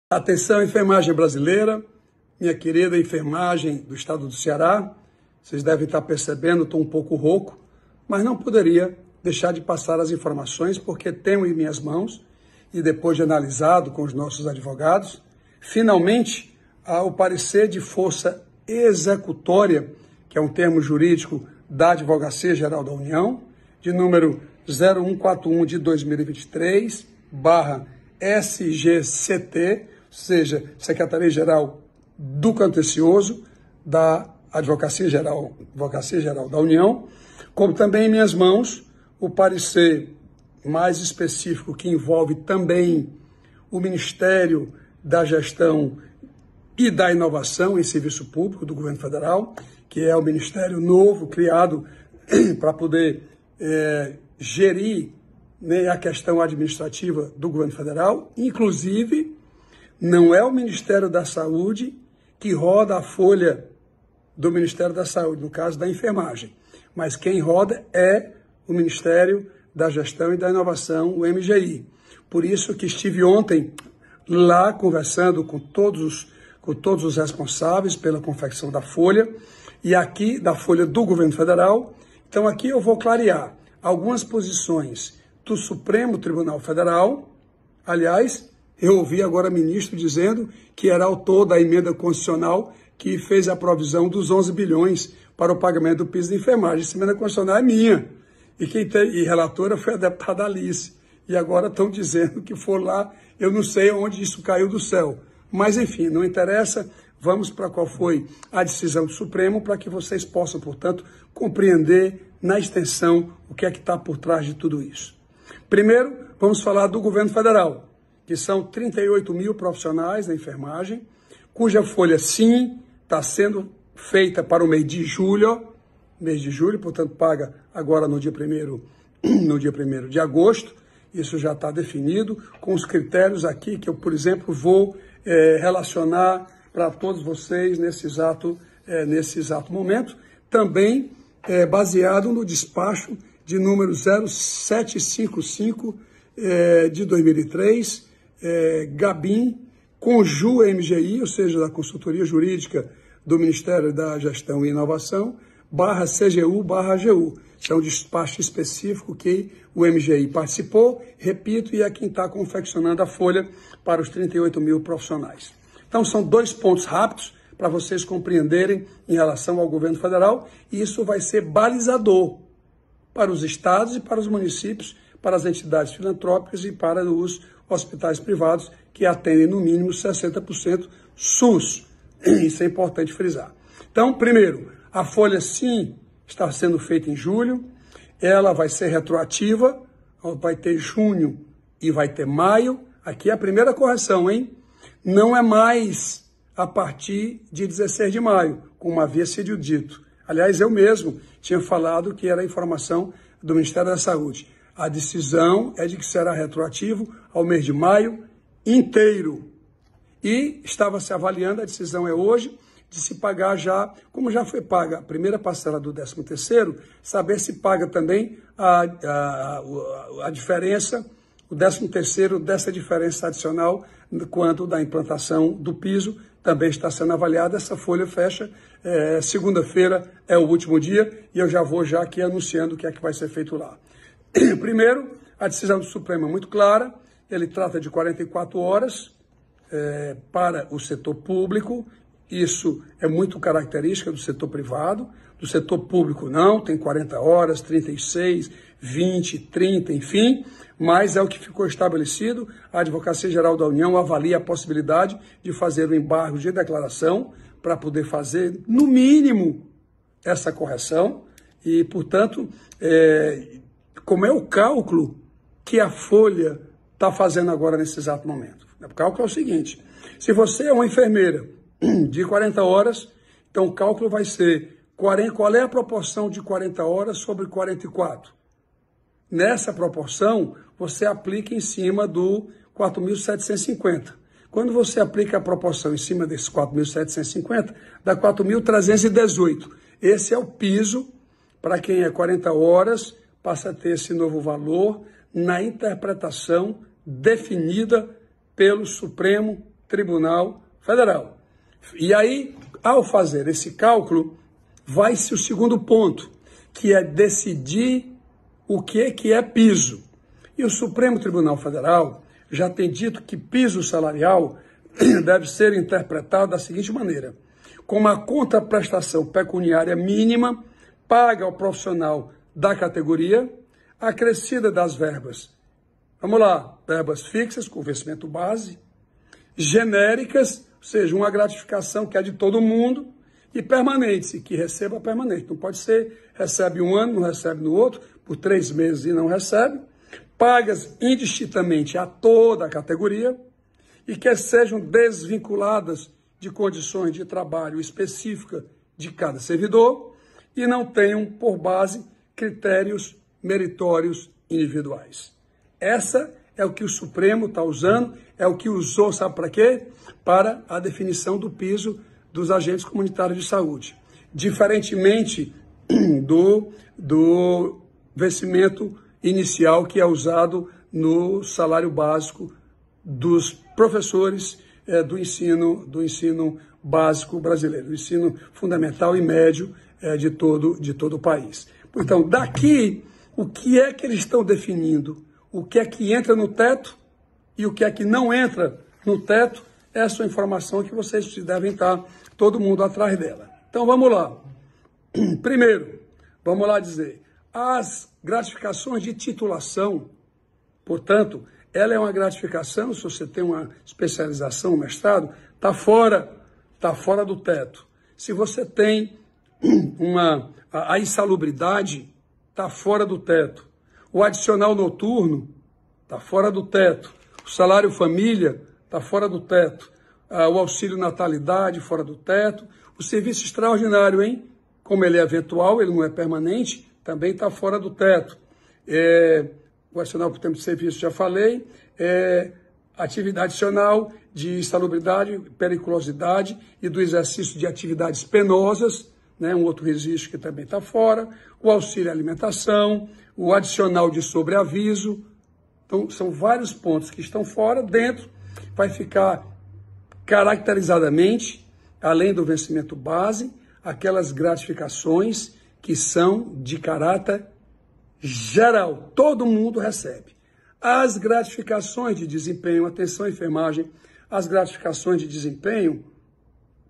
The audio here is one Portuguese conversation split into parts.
Atenção, enfermagem brasileira, minha querida enfermagem do estado do Ceará. Vocês devem estar percebendo, estou um pouco rouco, mas não poderia deixar de passar as informações porque tenho em minhas mãos, e depois de analisado com os nossos advogados, finalmente o parecer de força executória, que é um termo jurídico da Advocacia Geral da União, de número 0141 de 2023, /SGCT, ou seja, Secretaria-Geral do Contencioso da Advocacia Geral da União, como também em minhas mãos o parecer mais específico que envolve também o Ministério da Gestão e da Inovação em Serviço Público do Governo Federal, que é o ministério novo criado para poder gerir, né, a questão administrativa do Governo Federal. Inclusive, não é o Ministério da Saúde que roda a folha do Ministério da Saúde, no caso da enfermagem, mas quem roda é o Ministério da Gestão e da Inovação, o MGI. Por isso que estive ontem lá conversando com todos os responsáveis pela confecção da folha, e aqui da folha do Governo Federal. Então aqui eu vou clarear algumas posições do Supremo Tribunal Federal. Aliás, eu ouvi agora ministro dizendo que era autor da emenda constitucional que fez a provisão dos 11 bilhões para o pagamento do piso de enfermagem. Essa emenda constitucional é minha. E relatora foi a deputada Alice. E agora estão dizendo que for lá, eu não sei onde isso caiu do céu. Mas, enfim, não interessa. Vamos para qual foi a decisão do Supremo, para que vocês possam, portanto, compreender na extensão o que é que está por trás de tudo isso. Primeiro, vamos falar do Governo Federal, que são 38 mil profissionais da enfermagem, cuja folha, sim, está sendo feita para o mês de julho, portanto, paga agora no dia 1º de agosto. Isso já está definido, com os critérios aqui que eu, por exemplo, vou relacionar para todos vocês nesse exato momento, também baseado no despacho de número 0755 de 2003, Gabim, Conju MGI, ou seja, da Consultoria Jurídica do Ministério da Gestão e Inovação, /CGU/AGU. Isso é um despacho específico que o MGI participou, repito, e é quem está confeccionando a folha para os 38 mil profissionais. Então, são dois pontos rápidos para vocês compreenderem em relação ao governo federal, e isso vai ser balizador para os estados e para os municípios, para as entidades filantrópicas e para os hospitais privados, que atendem no mínimo 60% SUS. Isso é importante frisar. Então, primeiro, a folha sim está sendo feita em julho, ela vai ser retroativa, vai ter junho e vai ter maio. Aqui é a primeira correção, hein? Não é mais a partir de 16 de maio, como havia sido dito. Aliás, eu mesmo tinha falado que era a informação do Ministério da Saúde. A decisão é de que será retroativo ao mês de maio inteiro. E estava se avaliando, a decisão é hoje, de se pagar já, como já foi paga a primeira parcela do 13º, saber se paga também a diferença, o 13º dessa diferença adicional, quanto da implantação do piso, também está sendo avaliada. Essa folha fecha, segunda-feira é o último dia, e eu já vou aqui anunciando o que é que vai ser feito lá. Primeiro, a decisão do Supremo é muito clara, ele trata de 44 horas para o setor público. Isso é muito característica do setor privado. Do setor público não, tem 40 horas, 36, 20, 30, enfim, mas é o que ficou estabelecido. A Advocacia Geral da União avalia a possibilidade de fazer o embargo de declaração para poder fazer, no mínimo, essa correção. E, portanto, como é o cálculo que a Folha está fazendo agora nesse exato momento? O cálculo é o seguinte: se você é uma enfermeira de 40 horas, então o cálculo vai ser qual é a proporção de 40 horas sobre 44? Nessa proporção, você aplica em cima do 4.750. Quando você aplica a proporção em cima desses 4.750, dá 4.318. Esse é o piso para quem é 40 horas, passa a ter esse novo valor na interpretação definida pelo Supremo Tribunal Federal. E aí, ao fazer esse cálculo, vai-se o segundo ponto, que é decidir o que é piso. E o Supremo Tribunal Federal já tem dito que piso salarial deve ser interpretado da seguinte maneira: como a contraprestação pecuniária mínima paga ao profissional da categoria, acrescida das verbas. Vamos lá, verbas fixas, com vencimento base, genéricas, ou seja, uma gratificação que é de todo mundo, e permanentes, que receba permanente. Não pode ser, recebe um ano, não recebe no outro, por 3 meses e não recebe, pagas indistintamente a toda a categoria, e que sejam desvinculadas de condições de trabalho específica de cada servidor e não tenham por base critérios meritórios individuais. Essa é o que o Supremo está usando, é o que usou, sabe para quê? Para a definição do piso dos agentes comunitários de saúde. Diferentemente do vencimento inicial que é usado no salário básico dos professores do ensino básico brasileiro, do ensino fundamental e médio de todo o país. Então, daqui, o que é que eles estão definindo? O que é que entra no teto e o que é que não entra no teto? Essa é a informação que vocês devem estar, todo mundo, atrás dela. Então, vamos lá. Primeiro, vamos lá dizer, as gratificações de titulação, portanto, ela é uma gratificação, se você tem uma especialização, um mestrado, está fora do teto. Se você tem a insalubridade, está fora do teto. O adicional noturno está fora do teto. O salário família está fora do teto. O auxílio natalidade fora do teto. O serviço extraordinário, como ele é eventual, ele não é permanente, também está fora do teto. O adicional por tempo de serviço, já falei. Atividade adicional de insalubridade, periculosidade e do exercício de atividades penosas, um outro registro que também está fora. O auxílio alimentação, o adicional de sobreaviso. Então, são vários pontos que estão fora. Dentro vai ficar caracterizadamente, além do vencimento base, aquelas gratificações que são de caráter geral. Todo mundo recebe. As gratificações de desempenho, atenção enfermagem, as gratificações de desempenho,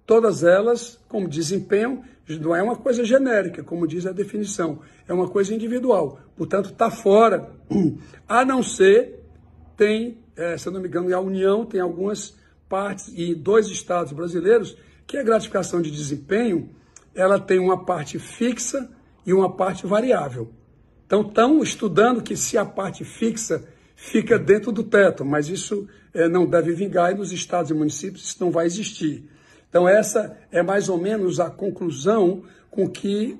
todas elas, como desempenho, não é uma coisa genérica, como diz a definição, é uma coisa individual, portanto está fora, a não ser, se eu não me engano, a União tem algumas partes e 2 estados brasileiros que a gratificação de desempenho, ela tem uma parte fixa e uma parte variável. Então estão estudando que se a parte fixa fica dentro do teto, mas isso não deve vingar e nos estados e municípios isso não vai existir. Então essa é mais ou menos a conclusão com que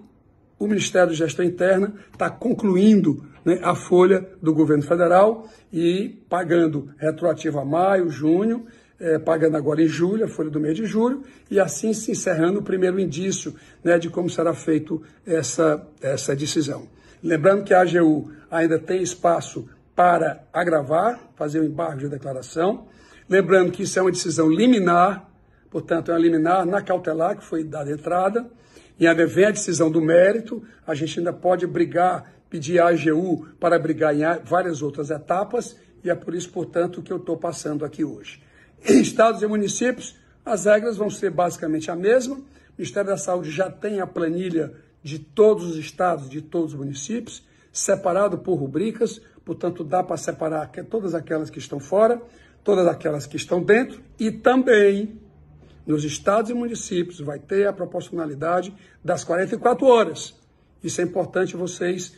o Ministério da Gestão Interna está concluindo a folha do governo federal e pagando retroativo a maio, junho, pagando agora em julho, a folha do mês de julho, e assim se encerrando o primeiro indício de como será feito essa decisão. Lembrando que a AGU ainda tem espaço para agravar, fazer o embargo de declaração. Lembrando que isso é uma decisão liminar, portanto, é uma liminar na cautelar que foi dada entrada, e ainda vem a decisão do mérito, a gente ainda pode brigar, pedir à AGU para brigar em várias outras etapas, e é por isso, portanto, que eu estou passando aqui hoje. Em estados e municípios, as regras vão ser basicamente a mesma. O Ministério da Saúde já tem a planilha de todos os estados, de todos os municípios, separado por rubricas, portanto, dá para separar todas aquelas que estão fora, todas aquelas que estão dentro, e também nos estados e municípios vai ter a proporcionalidade das 44 horas. Isso é importante vocês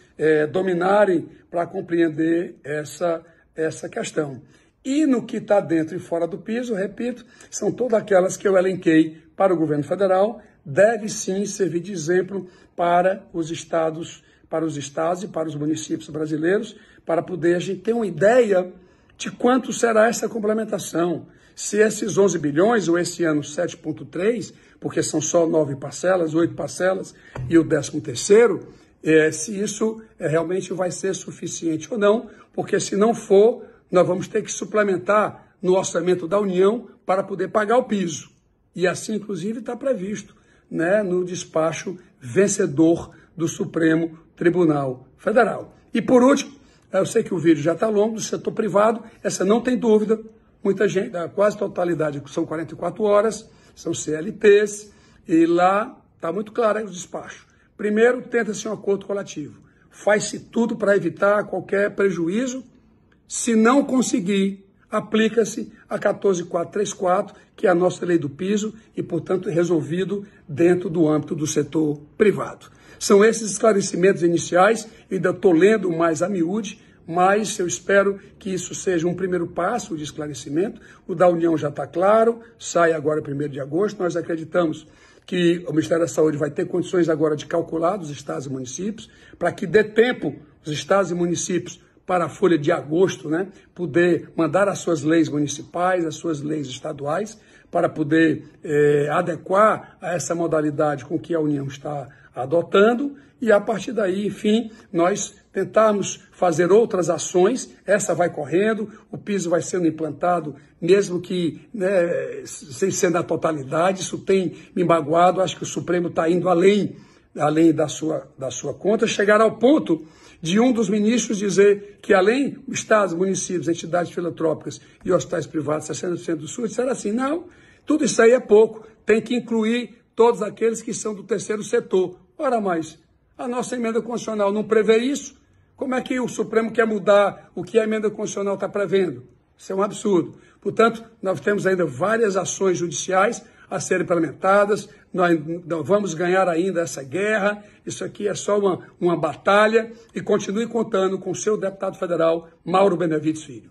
dominarem para compreender essa questão. E no que está dentro e fora do piso, repito, são todas aquelas que eu elenquei para o governo federal, deve sim servir de exemplo para os estados e para os municípios brasileiros, para poder a gente ter uma ideia de quanto será essa complementação. Se esses 11 bilhões, ou esse ano 7,3, porque são só 9 parcelas, 8 parcelas e o 13º, se isso realmente vai ser suficiente ou não, porque se não for, nós vamos ter que suplementar no orçamento da União para poder pagar o piso. E assim, inclusive, está previsto, né, no despacho vencedor do Supremo Tribunal Federal. E por último, eu sei que o vídeo já está longo, do setor privado, essa não tem dúvida, muita gente, a quase totalidade, são 44 horas, são CLTs, e lá está muito claro aí o despacho. Primeiro, tenta-se um acordo coletivo. Faz-se tudo para evitar qualquer prejuízo. Se não conseguir, aplica-se a 14434, que é a nossa lei do piso e, portanto, resolvido dentro do âmbito do setor privado. São esses esclarecimentos iniciais, eu ainda estou lendo mais a miúde, mas eu espero que isso seja um primeiro passo de esclarecimento. O da União já está claro, sai agora 1º de agosto, nós acreditamos que o Ministério da Saúde vai ter condições agora de calcular dos estados e municípios, para que dê tempo os estados e municípios para a folha de agosto, né, poder mandar as suas leis municipais, as suas leis estaduais, para poder adequar a essa modalidade com que a União está adotando, e a partir daí, enfim, nós tentarmos fazer outras ações, essa vai correndo, o piso vai sendo implantado, mesmo que, né, sem ser na totalidade, isso tem me magoado, acho que o Supremo está indo além da sua conta, chegar ao ponto de um dos ministros dizer que além estados, municípios, entidades filantrópicas e hospitais privados, 60% do SUS, disseram assim, não, tudo isso aí é pouco, tem que incluir todos aqueles que são do terceiro setor. Ora mais, a nossa emenda constitucional não prevê isso? Como é que o Supremo quer mudar o que a emenda constitucional está prevendo? Isso é um absurdo. Portanto, nós temos ainda várias ações judiciais a serem implementadas, nós vamos ganhar ainda essa guerra, isso aqui é só uma batalha, e continue contando com o seu deputado federal, Mauro Benevides Filho.